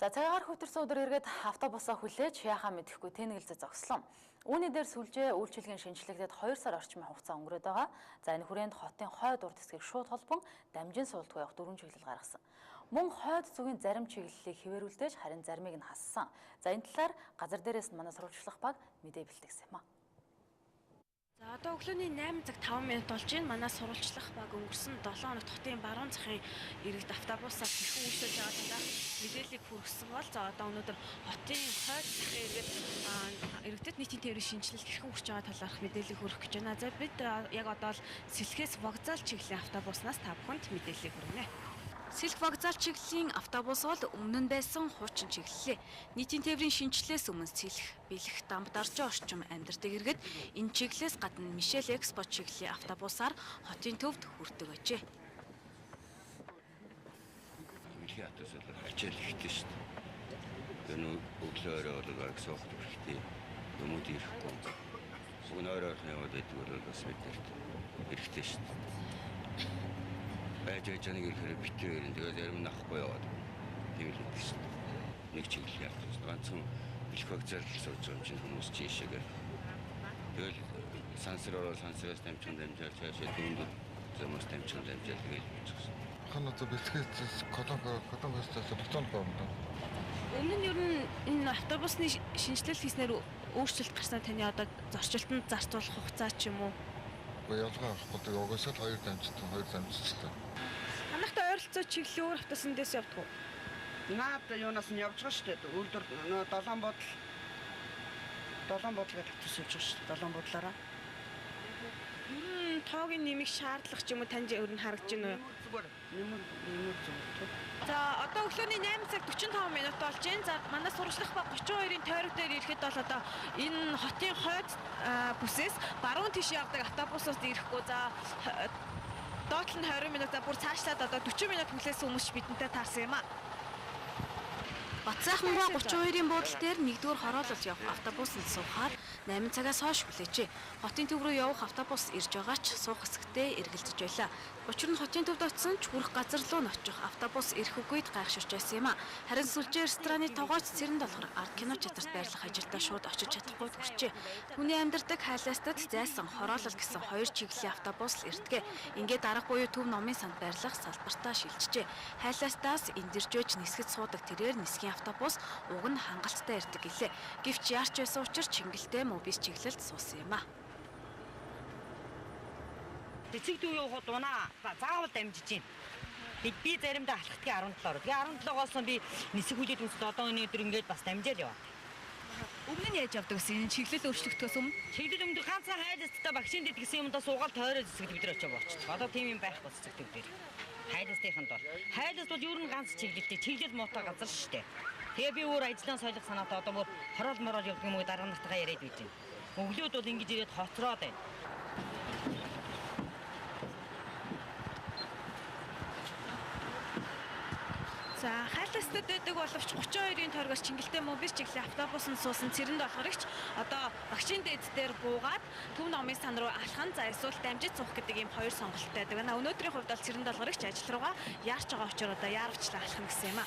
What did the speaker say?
За цагаагаар хөтөрсөн өдөр эргээд автобусаа хүлээж яхаа мэдэхгүй тэнэгэлзээ зогслоо. Үүний дээр сүлжээ үйлчилгээний шинжилгээдэд 2 сар орчмын хугацаа өнгөрөөд байгаа. За энэ хүрээнд хотын хойд урд хэсгийг шууд холбон дамжин суултгүй явах 4 чиглэл гаргасан. Мөн хойд зүгийн зарим чиглэлийг хэвээрүүлдэж харин заримыг нь хассан. За энэ талаар газар дээрээс манай сурвалжлах баг мэдээ бэлтгэсэн юм а. За одоо өглөөний 8 цаг 5 минут болж байна. Манай сурвалжлах баг өнгөрсөн 7 хоногт хотын баруун захын иргэд автобусаар хэрхэн үйлчилж байгаа талаар мэдээллийг хүргэсэн бол за одоо өнөөдөр хотын хойд захын иргэдэд нийтийн тээврийн шинжилэл хэрхэн хүрч байгаа талаарх мэдээллийг хүргэх гэж байна. За бид яг одоо л Сэлхээс вокзал чиглэлийн автобуснаас та бүхэнд мэдээллийг хүргэнэ. Сэлх вокзал чиглэлийн автобус бол өмнө нь байсан хуучин чиглэлээ. Нийтийн тээврийн шинжилгээс өмнө Сэлх, Бэлэх, Дамбдаржин орчим амьдардаг иргэд энэ чиглэлээс гадна Мишель Экспо чиглэлийн автобусаар хотын төвд хүрдэг ажээ. Мишель автобус бол ачаал ихтэй шүү дээ. Тэр өглөөрөө бол баг суух хэрэгтэй. Юмуд ирэхгүй. Өнөөрөө яваад байдаг бол бас бидэрт хэрэгтэй шүү дээ. Байж нэг ихээр битээр энэ тэгээд зарим нь авахгүй яваад тийм л байдаг шүү дээ. Нэг чиглэл явах. Ганцхан Бэлэх вокзал сууж байгаа юм чинь хүмүүс чийшээгээр. Тэгэл сансраас дамжуулж цаашаа дүүнд замаас дамжуулж тэгэл болчихсон. Ханаа Бэлэхээс Коломбостаас буцаанд боомдоо. Өмнө нь ер нь энэ автобусны шинжилэл хийснээр өөрчлөлт гарснаа таны одоо зорчилтонд зарцуулах хугацаа ч юм уу? Ялгаа авахгүй угаасаа 2 дамжчихсан. Манайхтай ойролцоо чиглэлийн өөр автобусндээс явдаг уу? Наад юунаас нь явж байгаа шүү дээ. Үйлдвэр долоон бодол гэдэг автобус явж байгаа шүү дээ. Долоон бодлаараа. Тоогийн нэмийг шаардлах ч юм уу танд ер нь харагдаж байна уу? Зүгээр нэмэр зөв. За одоо өглөөний 8 цаг 45 минут болж байна. За манай сурвалжлах баг 32-ын тойрог дээр ирэхэд бол одоо энэ хотын хойд бүсээс баруун тийш явдаг автобусаас ирэхгүй. За доотлол нь 20 минут, за бүр цаашлаад одоо 40 минут хүлээсэн хүмүүс бидэнтэй таарсан юм а. Батсайхангаа 32-ын буудлын дээр 1-р хороололт явах автобусанд суухаар 8 цагаас хойш хүлээжээ. Хотын төв рүү явах автобус ирж байгаа ч суух хэсэгтээ эргэлзэж байлаа. Учир нь хотын төвд очсон ч хүрэх газар руу очих автобус ирэх үгүйд гайхширч байсан юм а. Харин сүлжээ рестораны тогооч Цэрэн долгор арт кино чатарт байрлах ажилдаа шууд очиж чадахгүй төрчээ. Хүний амьдардаг хайлаастад зайсан хороолол гэсэн 2 чиглэлийн автобус л ирдэг. Ингээд арга буюу Төв номын санд байрлах салбартаа шилжжээ. Хайлаастаас эндэржөөж нисгэд суудаг тэрээр нисхийн автобус уг нь хангалттай ирдэг гэлээ. Гэвч яарч байсан учраас Чингэлтэй мобис чиглэлд суусан юм а. Эцэг дүү явахад унаа заавал дамжиж гин. Би заримдаа алхахтгийн 17-оор. Тэгээ 17-оос би нисэх хүлээд үзсэн одоо өнөөдөр ингээд бас дамжаал яваа. Өмнө нь яаж явдаг гэсэн энэ чиглэл өөрчлөгдөхөөс өмнө Чиглэл өмнө ганцхан хайлттай багшийн дэд гэсэн юмдаа суугаад тойроо зэсгэд бид нар очиж боочтой. Одоо тийм юм байхгүй цэцэгтэй бид. Хайлтынханд бол хайлт бол ер нь ганц чиглэлтэй. Чиглэл муутай газар шүү дээ. Тэгээ би өөр ажлын солих санаатай одоо бүр хороол мороол явдаг юм уу дараа нартайгаа яриад үйж байна. Өглөөд бол ингэж ирээд хоцроод байна. За хайлтастад байдаг боловч 32-ын тойрогоос Чингэлтэй мобис чиглэлийн автобусанд суусан Цэрэн долгорогч одоо багшийн дэд дээр буугаад Төв номын сан руу алхах за эсвэл дамжиж суух гэдэг ийм 2 сонголттой байдаг. Өнөөдрийн хувьд бол Цэрэн долгорогч ажил руугаа яарч байгаа учраас одоо яарвчлаа алхах гэсэн юм а.